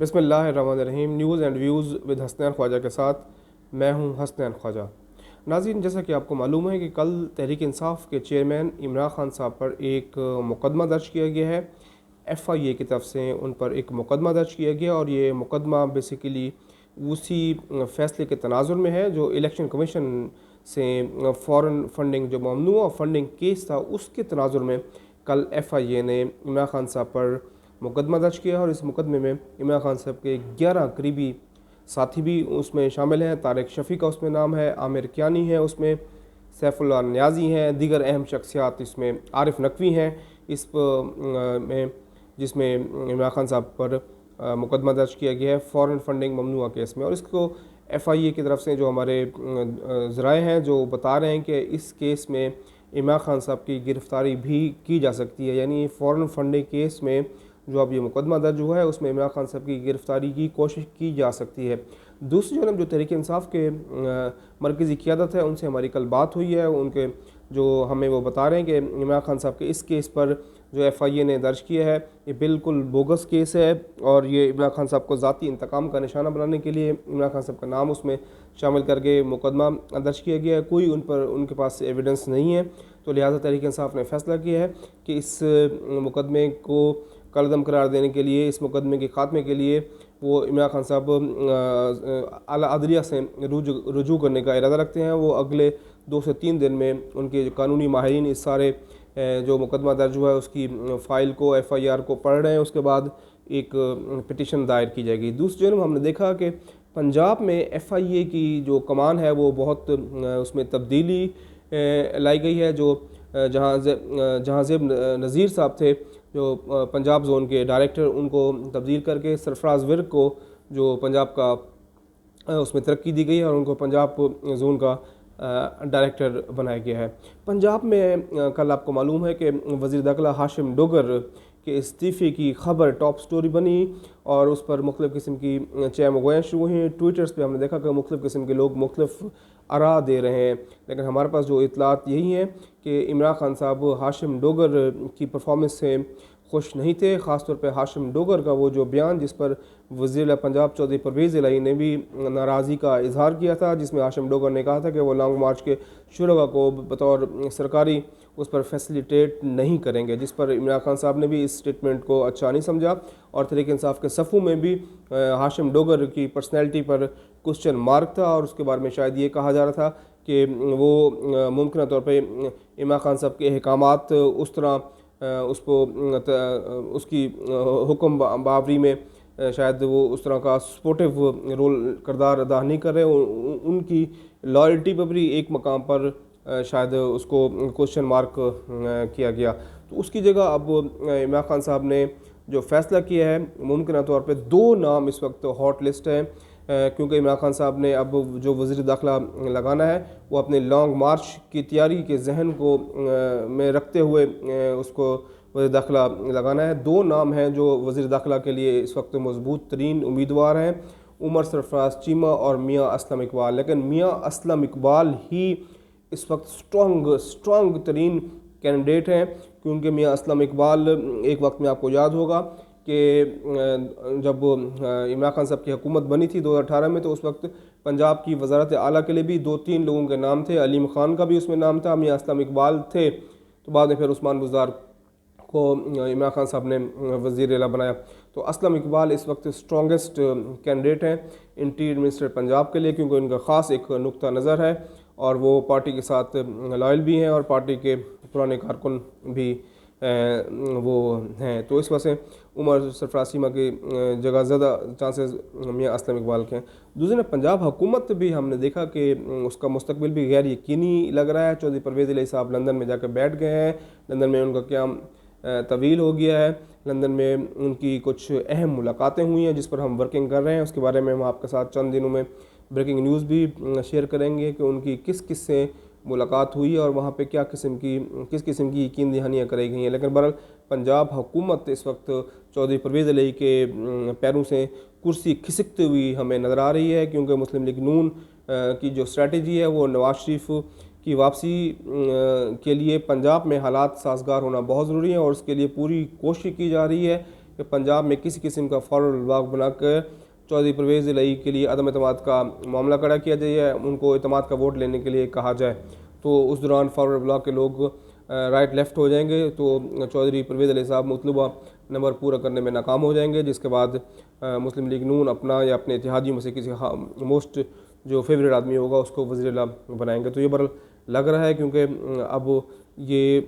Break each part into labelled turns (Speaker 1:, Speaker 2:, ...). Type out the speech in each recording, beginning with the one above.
Speaker 1: बिस्मिल्लाहिर्रहमानिर्रहीम। News and views with Hasnain Khwaja के साथ मैं हूं हसनैन ख्वाजा। नाज़रीन, जैसा कि आपको मालूम है कि कल तहरीक इंसाफ के चेयरमैन इमरान खान साहब पर एक मुकदमा दर्ज किया गया है। FIA की तरफ से उन पर एक मुकदमा दर्ज किया गया और ये मुकदमा बेसिकली उसी फ़ैसले के तनाजुर में है जो इलेक्शन कमीशन से फ़ॉरेन फंडिंग जो ममनूआ फंडिंग केस था उसके तनाजुर में कल FIA ने इमरान खान साहब पर मुकदमा दर्ज किया और इस मुकदमे में इमरान खान साहब के 11 करीबी साथी भी उसमें शामिल हैं। तारिक शफ़ी का उसमें नाम है, आमिर कियानी है उसमें, सैफुल्लाह नियाज़ी हैं, दीगर अहम शख्सियात इसमें, आरिफ नकवी हैं इस में, जिसमें इमरान खान साहब पर मुकदमा दर्ज किया गया है फ़ॉरेन फंडिंग ममनुआ केस में। और इसको FIA की तरफ से जो हमारे ज़राए हैं जो बता रहे हैं कि इस केस में इमरान खान साहब की गिरफ़्तारी भी की जा सकती है, यानी फ़ॉरेन फंडिंग केस में जो अब ये मुकदमा दर्ज हुआ है उसमें इमरान खान साहब की गिरफ़्तारी की कोशिश की जा सकती है। दूसरी जानब जो तहरीक इंसाफ के मरकज़ी क़यादत है उनसे हमारी कल बात हुई है, उनके जो हमें वो बता रहे हैं कि इमरान खान साहब के इस केस पर जो FIA ने दर्ज किया है ये बिल्कुल बोगस केस है और ये इमरान खान साहब को ज़ाती इंतकाम का निशाना बनाने के लिए इमरान खान साहब का नाम उसमें शामिल करके मुकदमा दर्ज किया गया है। कोई उन पर उनके पास एविडेंस नहीं है, तो लिहाजा तहरीक इंसाफ ने फ़ैसला किया है कि इस मुकदमे को कलदम करार देने के लिए, इस मुकदमे के ख़ात्मे के लिए वो इमरान खान साहब आला अदलिया से रुजू करने का इरादा रखते हैं। वो अगले 2 से 3 दिन में उनके कानूनी माहिरीन इस सारे जो मुकदमा दर्ज हुआ है उसकी फ़ाइल को FIR को पढ़ रहे हैं, उसके बाद एक पिटीशन दायर की जाएगी। दूसरी जानब हमने देखा कि पंजाब में FIA की जो कमान है वो बहुत उसमें तब्दीली लाई गई है। जो जहांज़ेब नज़ीर साहब थे जो पंजाब जोन के डायरेक्टर, उनको तब्दील करके सरफराज विर्क को जो पंजाब का उसमें तरक्की दी गई है और उनको पंजाब जोन का डायरेक्टर बनाया गया है। पंजाब में कल आपको मालूम है कि वज़ीर दाखिला हाशिम डोगर के इस्तीफ़े की खबर टॉप स्टोरी बनी और उस पर मुख्तलिफ़ किस्म की चहमगोयाँ शुरू हुई। ट्विटर्स पे हमने देखा कि मुख्तलिफ़ किस्म के लोग मुख्तलिफ़ आरा दे रहे हैं, लेकिन हमारे पास जो इतलात यही है कि इमरान खान साहब हाशिम डोगर की परफॉर्मेंस से खुश नहीं थे। ख़ास तौर पे हाशिम डोगर का वो जो बयान जिस पर वज़ीर पंजाब चौधरी परवेज़ इलाही ने भी नाराज़गी का इजहार किया था, जिसमें हाशिम डोगर ने कहा था कि वो लॉन्ग मार्च के शुरा को बतौर सरकारी उस पर फैसिलिटेट नहीं करेंगे, जिस पर इमरान खान साहब ने भी इस स्टेटमेंट को अच्छा नहीं समझा और तहरीक इंसाफ के सफ़ों में भी हाशिम डोगर की पर्सनैलिटी पर क्वेश्चन मार्क था और उसके बारे में शायद ये कहा जा रहा था कि वो मुमकिन तौर पर इमरान खान साहब के अहकामात उस तरह उसको उसकी हुक्म बावरी में शायद वो उस तरह का सपोर्टिव रोल किरदार अदा नहीं कर रहे। उनकी लॉयल्टी पर भी एक मकाम पर शायद उसको क्वेश्चन मार्क किया गया। तो उसकी जगह अब इमरान खान साहब ने जो फ़ैसला किया है, मुमकिन तौर पे 2 नाम इस वक्त हॉट लिस्ट हैं, क्योंकि इमरान खान साहब ने अब जो वज़ीर दाखिला लगाना है वो अपने लॉन्ग मार्च की तैयारी के जहन को में रखते हुए उसको वज़ीर दाखिला लगाना है। 2 नाम हैं जो वज़ीर दाखिला के लिए इस वक्त मजबूत तरीन उम्मीदवार हैं, उमर सरफराज चीमा और मियाँ असलम इकबाल। लेकिन मियाँ असलम इकबाल ही इस वक्त स्ट्रॉन्ग तरीन कैंडिडेट हैं, क्योंकि मियाँ असलम इकबाल एक वक्त में आपको याद होगा कि जब इमरान खान साहब की हुकूमत बनी थी 2018 में, तो उस वक्त पंजाब की वज़ारत आला के लिए भी 2-3 लोगों के नाम थे। अलीम खान का भी उसमें नाम था, मियाँ असलम इकबाल थे, तो बाद में फिर उस्मान बुज़दार को इमरान खान साहब ने वज़ीर आला बनाया। तो असलम इकबाल इस वक्त स्ट्रॉन्गेस्ट कैंडिडेट हैं इंटीरियर मिनिस्टर पंजाब के लिए, क्योंकि उनका ख़ास एक नुक्ता नज़र है और वो पार्टी के साथ लॉयल भी हैं और पार्टी के पुराने कारकुन भी वो हैं। तो इस वजह से उमर सरफराज चीमा की जगह ज़्यादा चांसेस मियाँ असलम इकबाल के हैं। दूसरी पंजाब हुकूमत भी हमने देखा कि उसका मुस्तकबिल भी गैर यकीनी लग रहा है। चौधरी परवेज़ इलाही साहब लंदन में जाकर बैठ गए हैं, लंदन में उनका क़याम तवील हो गया है। लंदन में उनकी कुछ अहम मुलाकातें हुई हैं जिस पर हम वर्किंग कर रहे हैं, उसके बारे में हम आपके साथ चंद दिनों में ब्रेकिंग न्यूज़ भी शेयर करेंगे कि उनकी किस किस से मुलाकात हुई और वहाँ पे किस किस्म की यकीन दहानियाँ कराई गई हैं। लेकिन बहरहाल पंजाब हुकूमत इस वक्त चौधरी परवेज़ इलाही के पैरों से कुर्सी खिसकती हुई हमें नज़र आ रही है, क्योंकि मुस्लिम लीग नून की जो स्ट्रेटजी है वो नवाज शरीफ की वापसी के लिए पंजाब में हालात साजगार होना बहुत ज़रूरी है और उसके लिए पूरी कोशिश की जा रही है कि पंजाब में किसी किस्म का फॉरवर्ड ब्लॉक बनाकर चौधरी परवेज़ इलाही के लिए अदम एतमाद का मामला खड़ा किया जाए, उनको एतमाद का वोट लेने के लिए कहा जाए। तो उस दौरान फॉरवर्ड ब्लॉक के लोग राइट लेफ़्ट हो जाएंगे, तो चौधरी परवेज़ इलाही साहब मतलूबा नंबर पूरा करने में नाकाम हो जाएंगे, जिसके बाद मुस्लिम लीग नून अपना या अपने इत्तेहादियों में से किसी मोस्ट जो फेवरेट आदमी होगा उसको वज़ीर आला बनाएंगे। तो ये बरल लग रहा है, क्योंकि अब ये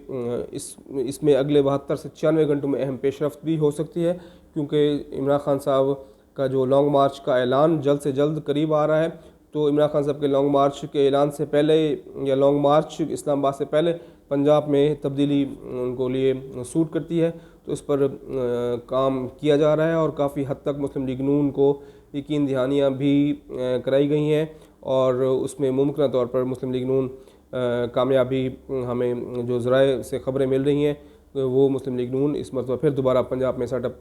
Speaker 1: इसमें अगले 72 से 96 घंटों में अहम पेशरफ्त भी हो सकती है, क्योंकि इमरान खान साहब का जो लॉन्ग मार्च का ऐलान जल्द से जल्द करीब आ रहा है। तो इमरान खान साहब के लॉन्ग मार्च के ऐलान से पहले या लॉन्ग मार्च इस्लामाबाद से पहले पंजाब में तब्दीली उनको लिए सूट करती है, तो इस पर काम किया जा रहा है और काफ़ी हद तक मुस्लिम लीग नून को यकीन दहानियाँ भी कराई गई हैं और उसमें मुमकिन तौर पर मुस्लिम लीग नून कामयाबी हमें जो ज़राए से ख़बरें मिल रही हैं वो मुस्लिम लीग नून इस मरतबा फिर दोबारा पंजाब में सेटअप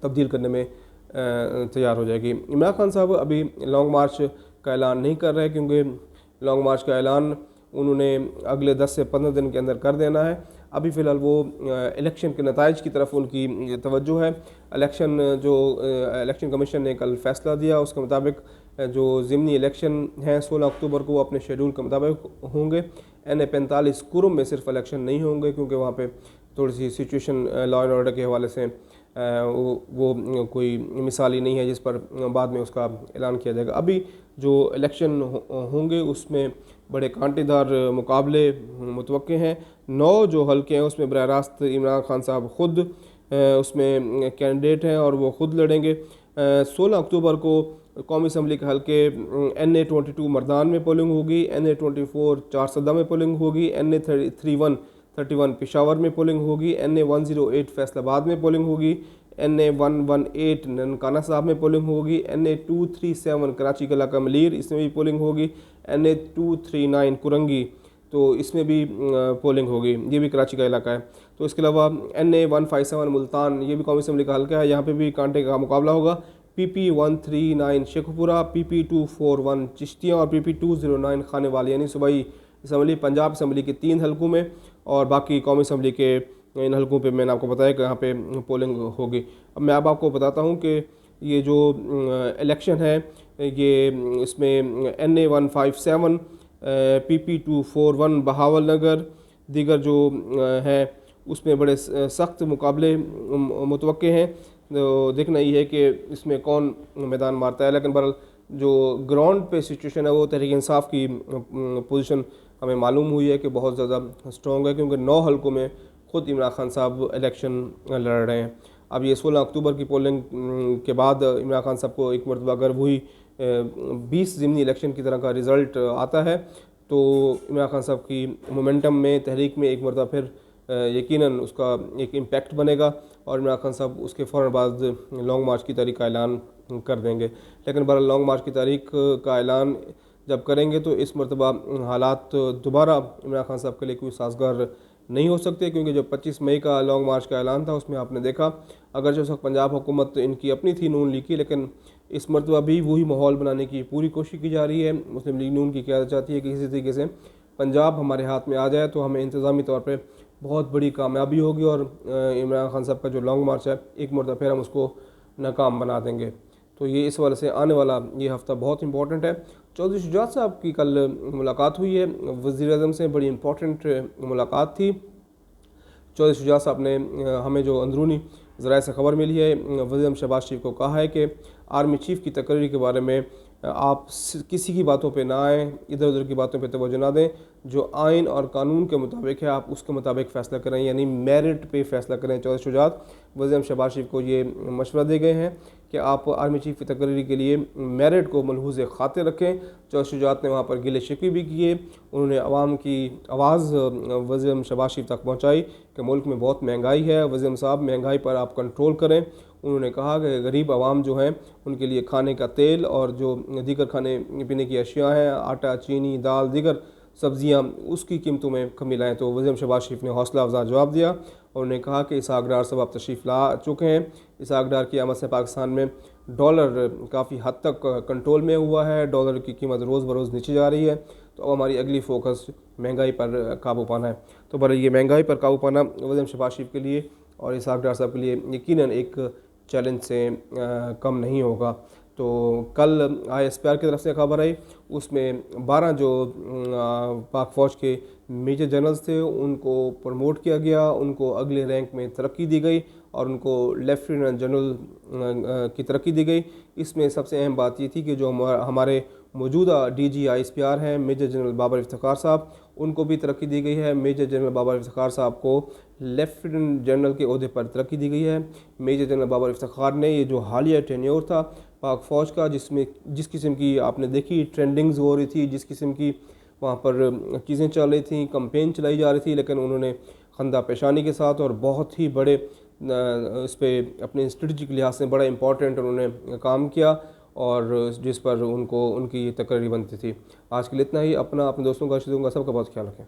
Speaker 1: तब्दील करने में तैयार हो जाएगी। इमरान खान साहब अभी लॉन्ग मार्च का ऐलान नहीं कर रहे, क्योंकि लॉन्ग मार्च का ऐलान उन्होंने अगले 10 से 15 दिन के अंदर कर देना है। अभी फ़िलहाल वो इलेक्शन के नताइज की तरफ उनकी तवज्जो है। इलेक्शन कमीशन ने कल फैसला दिया, उसके मुताबिक जो ज़िमनी इलेक्शन हैं 16 अक्टूबर को वो अपने शेड्यूल के मुताबिक होंगे। NA-45 कुरुम में सिर्फ इलेक्शन नहीं होंगे, क्योंकि वहाँ पे थोड़ी सी सिचुएशन लॉ एंड ऑर्डर के हवाले से वो कोई मिसाली नहीं है जिस पर बाद में उसका ऐलान किया जाएगा। अभी जो इलेक्शन होंगे उसमें बड़े कांटेदार मुकाबले मुतवक्के हैं। 9 जो हल्के हैं उसमें बराह रास्त इमरान खान साहब ख़ुद उसमें कैंडिडेट हैं और वो ख़ुद लड़ेंगे। 16 अक्टूबर को कौमी असम्बली के हल्के NA-22 मर्दान में पोलिंग होगी, NA-24 चारसदा में पोलिंग होगी, NA-31 पेशावर में पोलिंग होगी, NA-108 फैसलाबाद में पोलिंग होगी, NA-118 ननकाना साहब में पोलिंग होगी, NA-237 कराची का इलाका मलीर इसमें भी पोलिंग होगी, NA-239 कुरंगी तो इसमें भी पोलिंग होगी, ये भी कराची का इलाका है। तो इसके अलावा NA-157 मुल्तान ये भी कौमी असम्बली का हल्का है, यहाँ पे भी कांटे का मुकाबला होगा। PP-139 शेखपुरा, PP-241 चिश्तियाँ और PP-209 खाने वाली, यानी सूबाई असम्बली पंजाब असम्बली के 3 हल्कों में और बाकी कौमी असम्बली के इन हल्कों पे मैंने आपको बताया कि यहाँ पे पोलिंग होगी। अब मैं अब आपको बताता हूँ कि ये जो इलेक्शन है ये इसमें NA-157 PP-241 बहावल नगर दीगर जो है उसमें बड़े सख्त मुकाबले मुतवक्के हैं। तो देखना ये है कि इसमें कौन मैदान मारता है, लेकिन बहरहाल जो ग्राउंड पे सिचुएशन है वो तहरीक इंसाफ की पोजीशन हमें मालूम हुई है कि बहुत ज़्यादा स्ट्रॉन्ग है, क्योंकि 9 हल्कों में ख़ुद इमरान खान साहब इलेक्शन लड़ रहे हैं। अब ये 16 अक्टूबर की पोलिंग के बाद इमरान खान साहब को एक मरतबा अगर वही 20 ज़िमनी इलेक्शन की तरह का रिज़ल्ट आता है तो इमरान खान साहब की मोमेंटम में तहरीक में एक मरतबा फिर यकीनन उसका एक इम्पैक्ट बनेगा और इमरान खान साहब उसके फ़ौरन बाद लॉन्ग मार्च की तारीख का ऐलान कर देंगे। लेकिन बहरहाल लॉन्ग मार्च की तारीख का ऐलान जब करेंगे तो इस मरतबा हालात दोबारा इमरान खान साहब के लिए कोई साजगार नहीं हो सकते, क्योंकि जब 25 मई का लॉन्ग मार्च का ऐलान था उसमें आपने देखा अगर जो वक्त पंजाब हुकूमत इनकी अपनी थी नून लीग की, लेकिन इस मरतबा भी वही माहौल बनाने की पूरी कोशिश की जा रही है। मुस्लिम लीग नून की क़यादत चाहती है कि किसी तरीके से पंजाब हमारे हाथ में आ जाए तो हमें इंतज़ामी तौर पर बहुत बड़ी कामयाबी होगी और इमरान खान साहब का जो लॉन्ग मार्च है एक मरतबा फिर हम उसको नाकाम बना देंगे। तो ये इस वजह से आने वाला ये हफ़्ता बहुत इंपॉर्टेंट है। चौधरी शुजात साहब की कल मुलाकात हुई है, वज़ीर-ए-आज़म से बड़ी इंपॉर्टेंट मुलाकात थी। चौधरी शुजात साहब ने हमें जो अंदरूनी ज़राए से ख़बर मिली है, वज़ीर शहबाज शरीफ को कहा है कि आर्मी चीफ़ की तकरीर के बारे में आप किसी की बातों पे ना आएँ, इधर उधर की बातों पे तवज्जो ना दें, जो आइन और कानून के मुताबिक है आप उसके मुताबिक फ़ैसला करें, यानी मेरिट पे फ़ैसला करें। चौधरी शुजात वज़ीर शहबाज शरीफ को ये मशवरा दे गए हैं कि आप आर्मी चीफ़ की तकरीर के लिए मेरिट को मलहूज़ खातिर रखें। चौधरी शुजात ने वहाँ पर गिले शिकवे भी किए, उन्होंने आवाम की आवाज़ वज़ीर शहबाज शरीफ तक पहुँचाई कि मुल्क में बहुत महंगाई है, वज़ीर साहब महंगाई पर आप कंट्रोल करें। उन्होंने कहा कि गरीब आवाम जो हैं उनके लिए खाने का तेल और जो दीगर खाने पीने की अशिया हैं, आटा, चीनी, दाल, दीगर सब्ज़ियाँ, उसकी कीमतों में कमी लाएँ। तो वज़ीर शहबाज शरीफ ने हौसला अफजा जवाब दिया और उन्होंने कहा कि इसहाक डार साहब आप तशरीफ़ ला चुके हैं। इसहाक डार की आमद से पाकिस्तान में डॉलर काफ़ी हद तक कंट्रोल में हुआ है, डॉलर की कीमत रोज़ बरोज़ नीचे जा रही है। तो अब हमारी अगली फ़ोकस महंगाई पर काबू पाना है। तो बड़ा ये महंगाई पर काबू पाना वज़ीर शहबाज शरीफ के लिए और इसहाक डार साहब के लिए यकीनन एक चैलेंज से कम नहीं होगा। तो कल ISPR की तरफ से खबर आई, उसमें 12 जो पाक फ़ौज के मेजर जनरल्स थे उनको प्रमोट किया गया, उनको अगले रैंक में तरक्की दी गई और उनको लेफ्टिनेंट जनरल की तरक्की दी गई। इसमें सबसे अहम बात ये थी कि जो हमारे मौजूदा DG ISPR हैं मेजर जनरल बाबर इफ्तिखार साहब, उनको भी तरक्की दी गई है। मेजर जनरल बाबर इफ्तिखार साहब को लेफ्टिनेंट जनरल के ओहदे पर तरक्की दी गई है। मेजर जनरल बाबर इफ्तिखार ने ये जो हालिया टेन्योर था पाक फ़ौज का, जिसमें जिस किस्म की आपने देखी ट्रेंडिंग्स हो रही थी, जिस किस्म की वहाँ पर चीज़ें चल रही थी, कंपेन चलाई जा रही थी, लेकिन उन्होंने खंदा पेशानी के साथ और बहुत ही बड़े इस पर अपने स्ट्रेटजिक लिहाज से बड़ा इंपॉर्टेंट उन्होंने काम किया और जिस पर उनको उनकी तकरीर बनती थी। आज के लिए इतना ही। अपना अपने दोस्तों का, रिश्तेदारों का, सबका बहुत ख्याल रखें।